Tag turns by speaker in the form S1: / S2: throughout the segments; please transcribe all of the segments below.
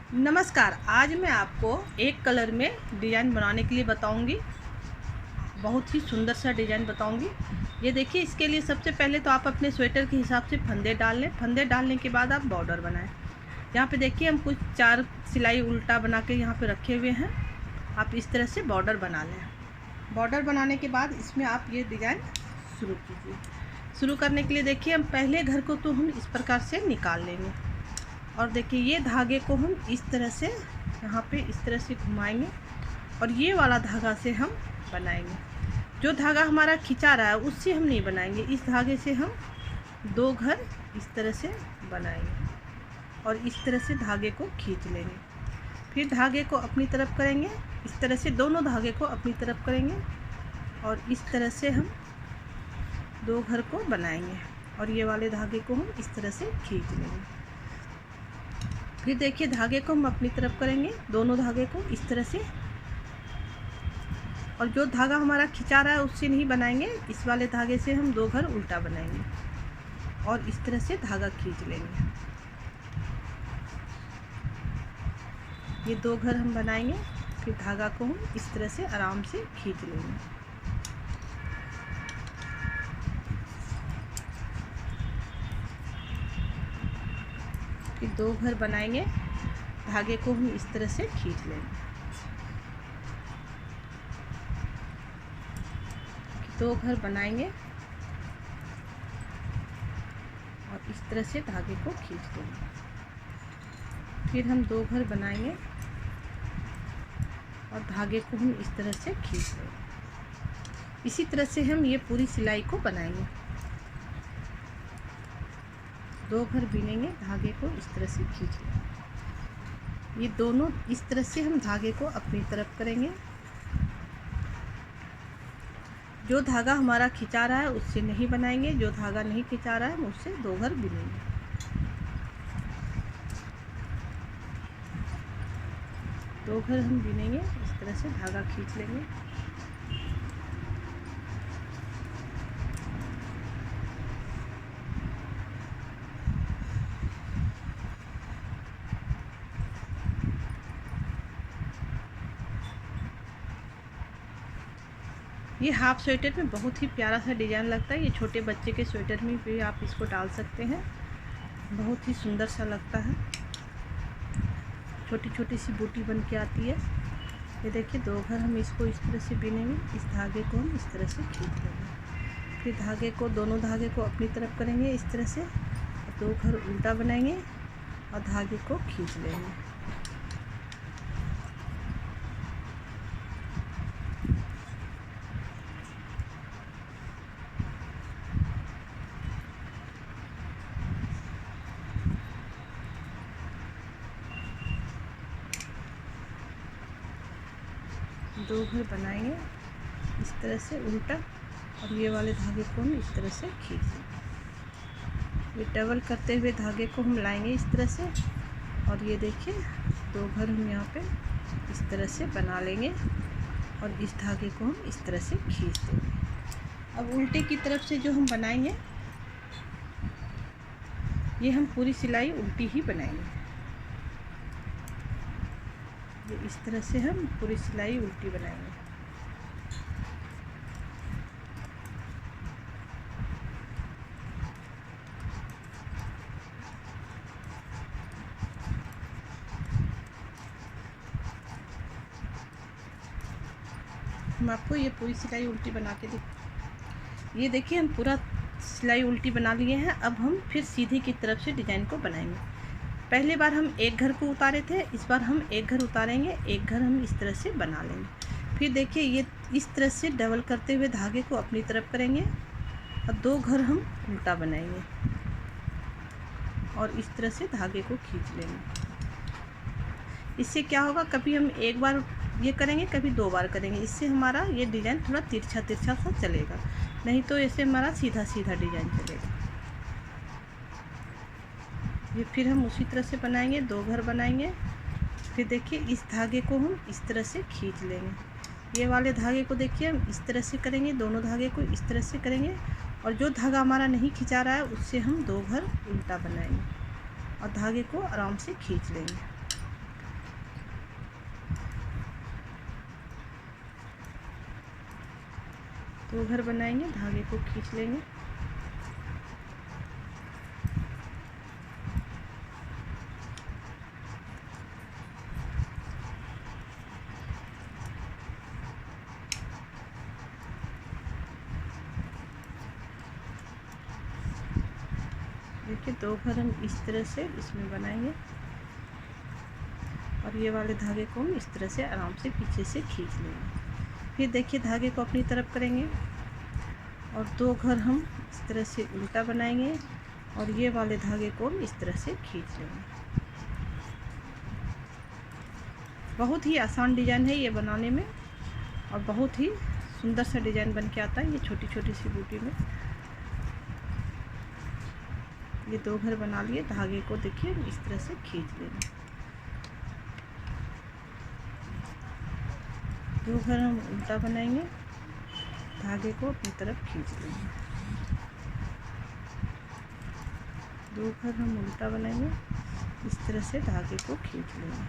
S1: नमस्कार। आज मैं आपको एक कलर में डिज़ाइन बनाने के लिए बताऊंगी। बहुत ही सुंदर सा डिज़ाइन बताऊंगी। ये देखिए, इसके लिए सबसे पहले तो आप अपने स्वेटर के हिसाब से फंदे डाल लें। फंदे डालने के बाद आप बॉर्डर बनाएं। यहाँ पे देखिए, हम कुछ 4 सिलाई उल्टा बना के यहाँ पे रखे हुए हैं। आप इस तरह से बॉर्डर बना लें। बॉर्डर बनाने के बाद इसमें आप ये डिज़ाइन शुरू कीजिए। शुरू करने के लिए देखिए, हम पहले घर को तो हम इस प्रकार से निकाल लेंगे। और देखिए, ये धागे को हम इस तरह से यहाँ पे इस तरह से घुमाएंगे और ये वाला धागा से हम बनाएंगे। जो धागा हमारा खिंचा रहा है उससे हम नहीं बनाएंगे। इस धागे से हम 2 घर इस तरह से बनाएंगे और इस तरह से धागे को खींच लेंगे। फिर धागे को अपनी तरफ करेंगे, इस तरह से दोनों धागे को अपनी तरफ करेंगे और इस तरह से हम 2 घर को बनाएंगे और ये वाले धागे को हम इस तरह से खींच लेंगे। फिर देखिए, धागे को हम अपनी तरफ करेंगे, दोनों धागे को इस तरह से, और जो धागा हमारा खिंचा रहा है उससे नहीं बनाएंगे। इस वाले धागे से हम 2 घर उल्टा बनाएंगे और इस तरह से धागा खींच लेंगे। ये 2 घर हम बनाएंगे, फिर धागा को हम इस तरह से आराम से खींच लेंगे। फिर 2 घर बनाएंगे, धागे को हम इस तरह से खींच लेंगे। 2 घर बनाएंगे और इस तरह से धागे को खींच लेंगे। फिर हम 2 घर बनाएंगे और धागे को हम इस तरह से खींच लेंगे। इसी तरह से हम ये पूरी सिलाई को बनाएंगे। 2 घर बिनेंगे, धागे को इस तरह से खींच लेंगे। ये दोनों इस तरह से हम धागे को अपनी तरफ करेंगे। जो धागा हमारा खिंचा रहा है उससे नहीं बनाएंगे, जो धागा नहीं खिंचा रहा है हम उससे 2 घर बिनेंगे। दो घर हम बिनेंगे, इस तरह से धागा खींच लेंगे। ये हाफ स्वेटर में बहुत ही प्यारा सा डिज़ाइन लगता है। ये छोटे बच्चे के स्वेटर में भी आप इसको डाल सकते हैं, बहुत ही सुंदर सा लगता है। छोटी छोटी सी बूटी बन के आती है। ये देखिए, 2 घर हम इसको इस तरह से बिनेंगे, इस धागे को हम इस तरह से खींच लेंगे। फिर धागे को, दोनों धागे को अपनी तरफ करेंगे इस तरह से, 2 घर उल्टा बनाएंगे और धागे को खींच लेंगे। दो घर बनाएंगे इस तरह से उल्टा और ये वाले धागे को हम इस तरह से खींच लेंगे। ये डबल करते हुए धागे को हम लाएंगे इस तरह से और ये देखिए, 2 घर हम यहाँ पे इस तरह से बना लेंगे और इस धागे को हम इस तरह से खींच देंगे। अब उल्टे की तरफ से जो हम बनाएंगे, ये हम पूरी सिलाई उल्टी ही बनाएंगे। ये इस तरह से हम पूरी सिलाई उल्टी बनाएंगे। हम आपको ये पूरी सिलाई उल्टी बना के ये देखिए, हम पूरा सिलाई उल्टी बना लिए हैं। अब हम फिर सीधी की तरफ से डिज़ाइन को बनाएंगे। पहले बार हम 1 घर को उतारे थे, इस बार हम 1 घर उतारेंगे, 1 घर हम इस तरह से बना लेंगे। फिर देखिए, ये इस तरह से डबल करते हुए धागे को अपनी तरफ करेंगे और 2 घर हम उल्टा बनाएंगे और इस तरह से धागे को खींच लेंगे। इससे क्या होगा, कभी हम 1 बार ये करेंगे, कभी 2 बार करेंगे। इससे हमारा ये डिज़ाइन थोड़ा तिरछा तिरछा सा चलेगा, नहीं तो ऐसे हमारा सीधा सीधा डिज़ाइन चलेगा। ये फिर हम उसी तरह से बनाएंगे, 2 घर बनाएंगे। फिर देखिए, इस धागे को हम इस तरह से खींच लेंगे। ये वाले धागे को देखिए, हम इस तरह से करेंगे, दोनों धागे को इस तरह से करेंगे और जो धागा हमारा नहीं खिंचा रहा है उससे हम 2 घर उल्टा बनाएंगे और धागे को आराम से खींच लेंगे। 2 घर बनाएंगे, धागे को खींच लेंगे। देखिए 2 घर हम इस तरह से इसमें बनाएंगे और ये वाले धागे को हम इस तरह से आराम से पीछे से खींच लेंगे। फिर देखिए धागे को अपनी तरफ करेंगे और 2 घर हम इस तरह से उल्टा बनाएंगे और ये वाले धागे को हम इस तरह से खींच लेंगे। बहुत ही आसान डिज़ाइन है ये बनाने में और बहुत ही सुंदर सा डिज़ाइन बन के आता है ये छोटी छोटी सी बूटी में। ये 2 घर बना लिए, धागे को देखिए इस तरह से खींच लेंगे। 2 घर हम उल्टा बनाएंगे, धागे को अपनी तरफ खींच लेंगे। 2 घर हम उल्टा बनाएंगे, इस तरह से धागे को खींच लेंगे।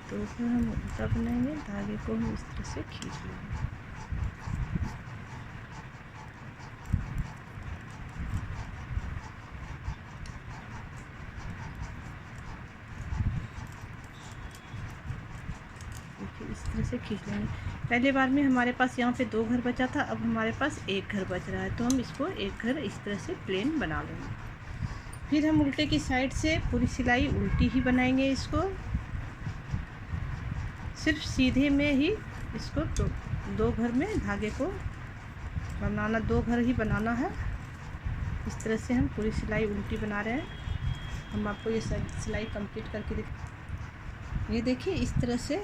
S1: तो फिर हम उल्टा बनाएंगे, धागे को हम इस तरह से खींच लेंगे। देखिए इस तरह से खींच लेंगे। पहले बार में हमारे पास यहाँ पे 2 घर बचा था, अब हमारे पास 1 घर बच रहा है, तो हम इसको 1 घर इस तरह से प्लेन बना लेंगे। फिर हम उल्टे की साइड से पूरी सिलाई उल्टी ही बनाएंगे। इसको सिर्फ सीधे में ही इसको 2 घर में धागे को बनाना, 2 घर ही बनाना है। इस तरह से हम पूरी सिलाई उल्टी बना रहे हैं। हम आपको ये सिलाई कंप्लीट करके ये देखिए इस तरह से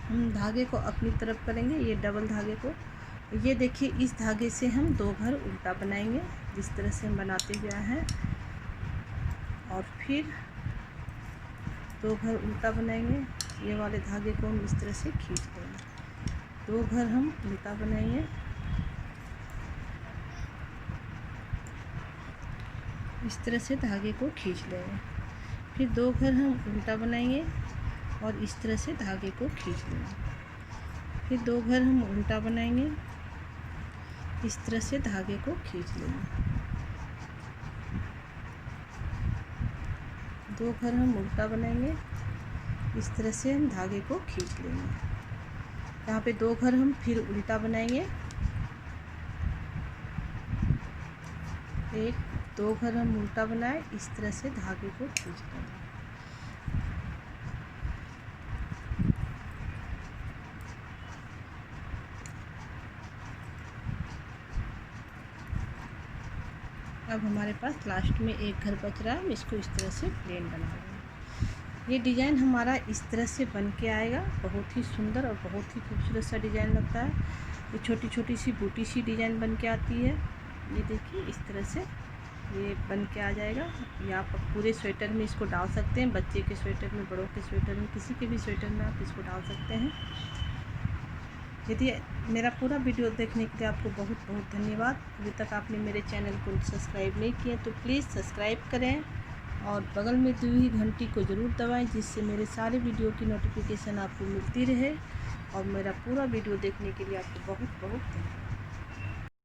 S1: हम धागे को अपनी तरफ करेंगे, ये डबल धागे को। ये देखिए इस धागे से हम 2 घर उल्टा बनाएंगे जिस तरह से हम बनाते हुए आए हैं और फिर 2 घर उल्टा बनाएंगे। ये वाले धागे को हम इस तरह से खींच लेंगे। 2 घर हम उल्टा बनाएंगे, इस तरह से धागे को खींच लेंगे। फिर 2 घर हम उल्टा बनाएंगे और इस तरह से धागे को खींच लेंगे। फिर 2 घर हम उल्टा बनाएंगे, इस तरह से धागे को खींच लेंगे। 2 घर हम उल्टा बनाएंगे, इस तरह से हम धागे को खींच लेंगे। यहाँ पे 2 घर हम फिर उल्टा बनाएंगे, 2 घर हम उल्टा बनाए, इस तरह से धागे को खींच लेंगे। अब हमारे पास लास्ट में 1 घर बच रहा है, हम इसको इस तरह से प्लेन बना लेंगे। ये डिज़ाइन हमारा इस तरह से बन के आएगा। बहुत ही सुंदर और बहुत ही खूबसूरत सा डिज़ाइन लगता है। ये छोटी छोटी सी बूटी सी डिज़ाइन बन के आती है। ये देखिए इस तरह से ये बन के आ जाएगा। ये आप पूरे स्वेटर में इसको डाल सकते हैं, बच्चे के स्वेटर में, बड़ों के स्वेटर में, किसी के भी स्वेटर में आप इसको डाल सकते हैं। यदि मेरा पूरा वीडियो देखने के लिए आपको बहुत बहुत धन्यवाद। अभी तक आपने मेरे चैनल को सब्सक्राइब नहीं किया तो प्लीज़ सब्सक्राइब करें और बगल में दी हुई घंटी को ज़रूर दबाएं, जिससे मेरे सारे वीडियो की नोटिफिकेशन आपको मिलती रहे। और मेरा पूरा वीडियो देखने के लिए आपको बहुत बहुत धन्यवाद।